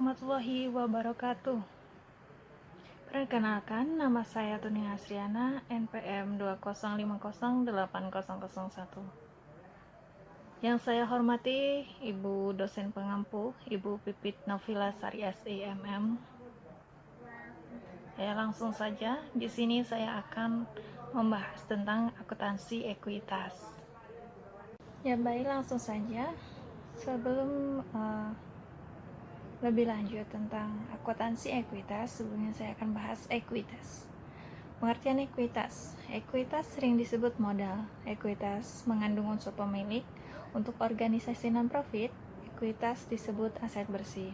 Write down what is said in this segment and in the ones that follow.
warahmatullahi wabarakatuh. Perkenalkan, nama saya Tuning Asriana, NPM 205080001. Yang saya hormati Ibu dosen pengampu, Ibu Pipit Novila Sari SIMM. Ya, langsung saja. Di sini saya akan membahas tentang akuntansi ekuitas. Ya, baik, langsung saja. Sebelum lebih lanjut tentang akuntansi ekuitas, sebelumnya saya akan bahas ekuitas. Pengertian ekuitas. Ekuitas sering disebut modal. Ekuitas mengandung unsur pemilik. Untuk organisasi non-profit, ekuitas disebut aset bersih.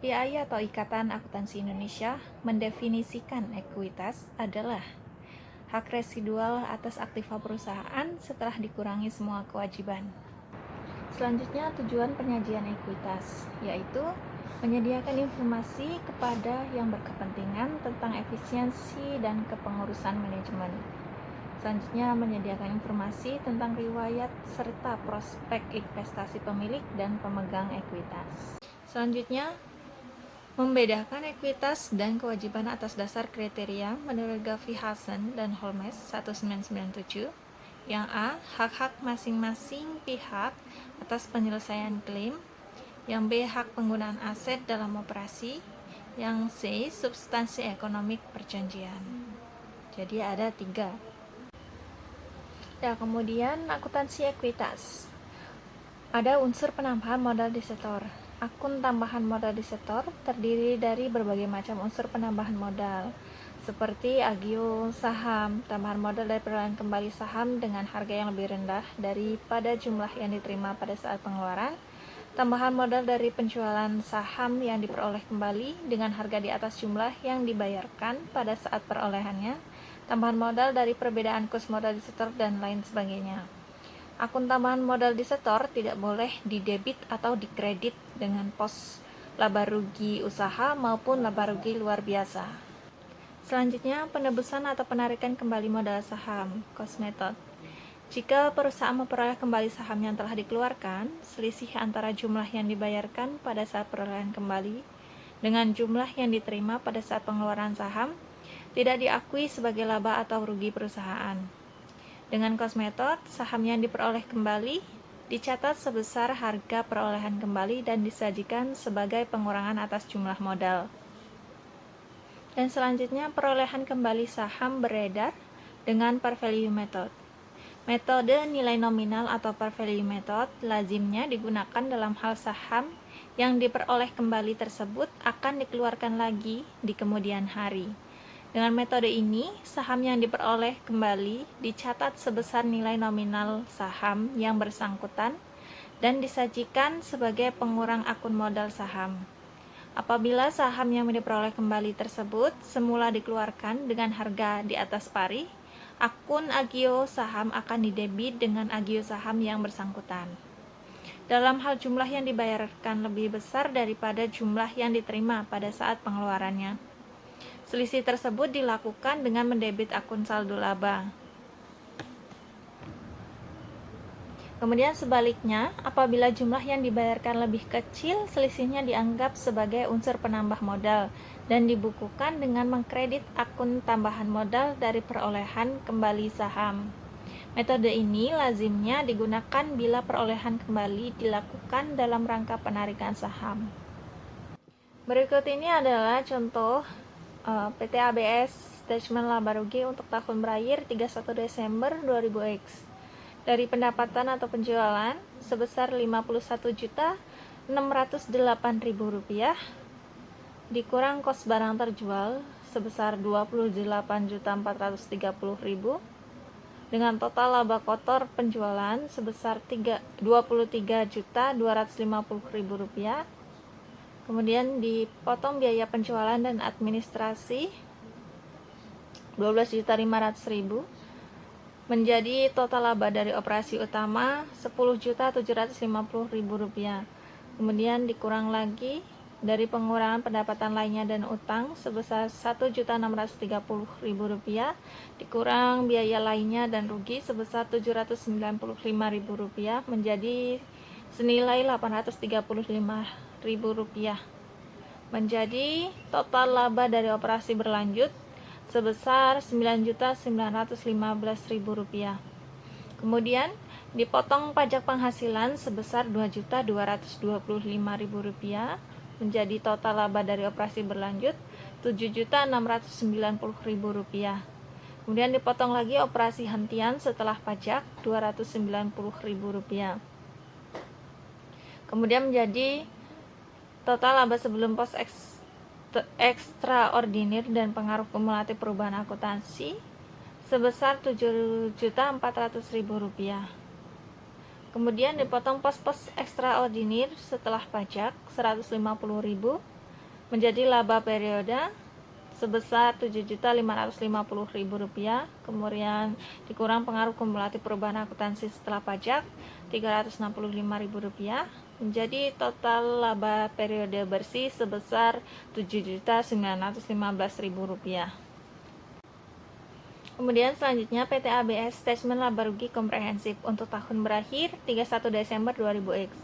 IAI atau Ikatan Akuntansi Indonesia mendefinisikan ekuitas adalah hak residual atas aktiva perusahaan setelah dikurangi semua kewajiban. Selanjutnya, tujuan penyajian ekuitas, yaitu menyediakan informasi kepada yang berkepentingan tentang efisiensi dan kepengurusan manajemen. Selanjutnya, menyediakan informasi tentang riwayat serta prospek investasi pemilik dan pemegang ekuitas. Selanjutnya, membedakan ekuitas dan kewajiban atas dasar kriteria menurut Gavi Hasan dan Holmes 1997. Yang A, hak-hak masing-masing pihak atas penyelesaian klaim. Yang B, hak penggunaan aset dalam operasi. Yang C, substansi ekonomik perjanjian. Jadi ada 3. Ya, kemudian akuntansi ekuitas. Ada unsur penambahan modal desetor. Akun tambahan modal desetor terdiri dari berbagai macam unsur penambahan modal, seperti agio saham, tambahan modal dari perolehan kembali saham dengan harga yang lebih rendah daripada jumlah yang diterima pada saat pengeluaran, tambahan modal dari penjualan saham yang diperoleh kembali dengan harga di atas jumlah yang dibayarkan pada saat perolehannya, tambahan modal dari perbedaan kurs modal desetor, dan lain sebagainya. Akun tambahan modal desetor tidak boleh didebit atau dikredit dengan pos laba rugi usaha maupun laba rugi luar biasa. Selanjutnya, penebusan atau penarikan kembali modal saham, cost method. Jika perusahaan memperoleh kembali saham yang telah dikeluarkan, selisih antara jumlah yang dibayarkan pada saat perolehan kembali dengan jumlah yang diterima pada saat pengeluaran saham tidak diakui sebagai laba atau rugi perusahaan. Dengan cost method, saham yang diperoleh kembali dicatat sebesar harga perolehan kembali dan disajikan sebagai pengurangan atas jumlah modal. Dan selanjutnya, perolehan kembali saham beredar dengan par value method. Metode nilai nominal atau par value method lazimnya digunakan dalam hal saham yang diperoleh kembali tersebut akan dikeluarkan lagi di kemudian hari. Dengan metode ini, saham yang diperoleh kembali dicatat sebesar nilai nominal saham yang bersangkutan dan disajikan sebagai pengurang akun modal saham. Apabila saham yang diperoleh kembali tersebut semula dikeluarkan dengan harga di atas pari, akun agio saham akan didebit dengan agio saham yang bersangkutan. Dalam hal jumlah yang dibayarkan lebih besar daripada jumlah yang diterima pada saat pengeluarannya, selisih tersebut dilakukan dengan mendebit akun saldo laba. Kemudian sebaliknya, apabila jumlah yang dibayarkan lebih kecil, selisihnya dianggap sebagai unsur penambah modal dan dibukukan dengan mengkredit akun tambahan modal dari perolehan kembali saham. Metode ini lazimnya digunakan bila perolehan kembali dilakukan dalam rangka penarikan saham. Berikut ini adalah contoh PT ABS Statement laba rugi untuk tahun berakhir 31 Desember 2000X. Dari pendapatan atau penjualan sebesar Rp51.608.000 dikurang kos barang terjual sebesar Rp28.430.000 dengan total laba kotor penjualan sebesar Rp23.250.000. Kemudian dipotong biaya penjualan dan administrasi Rp12.500.000 menjadi total laba dari operasi utama Rp10.750.000. Kemudian dikurang lagi dari pengurangan pendapatan lainnya dan utang sebesar Rp1.630.000, dikurang biaya lainnya dan rugi sebesar Rp795.000 menjadi senilai Rp835.000. menjadi total laba dari operasi berlanjut sebesar Rp9.915.000. Kemudian dipotong pajak penghasilan sebesar Rp2.225.000 menjadi total laba dari operasi berlanjut Rp7.690.000. Kemudian dipotong lagi operasi hentian setelah pajak Rp290.000. Kemudian menjadi total laba sebelum pos ekstraordinir dan pengaruh kumulatif perubahan akuntansi sebesar Rp7.400.000. Kemudian dipotong pos-pos ekstraordinir setelah pajak Rp150.000 menjadi laba periode sebesar Rp7.550.000. Kemudian dikurang pengaruh kumulatif perubahan akuntansi setelah pajak Rp365.000 menjadi total laba periode bersih sebesar Rp7.915.000. Kemudian selanjutnya PT ABS Statement Laba Rugi Komprehensif untuk tahun berakhir 31 Desember 2000X.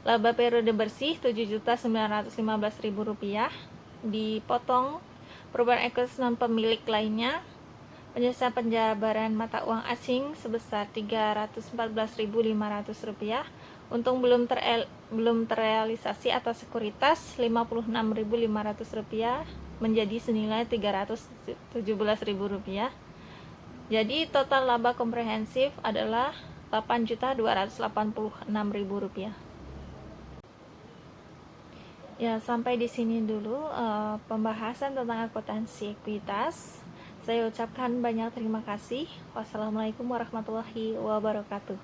Laba periode bersih Rp7.915.000 dipotong perubahan ekuitas non pemilik lainnya, penyelesaian penjabaran mata uang asing sebesar Rp314.500, untung belum terrealisasi atas sekuritas Rp56.500 menjadi senilai Rp317.000. Jadi total laba komprehensif adalah Rp8.286.000. Ya, sampai di sini dulu pembahasan tentang akuntansi ekuitas. Saya ucapkan banyak terima kasih. Wassalamualaikum warahmatullahi wabarakatuh.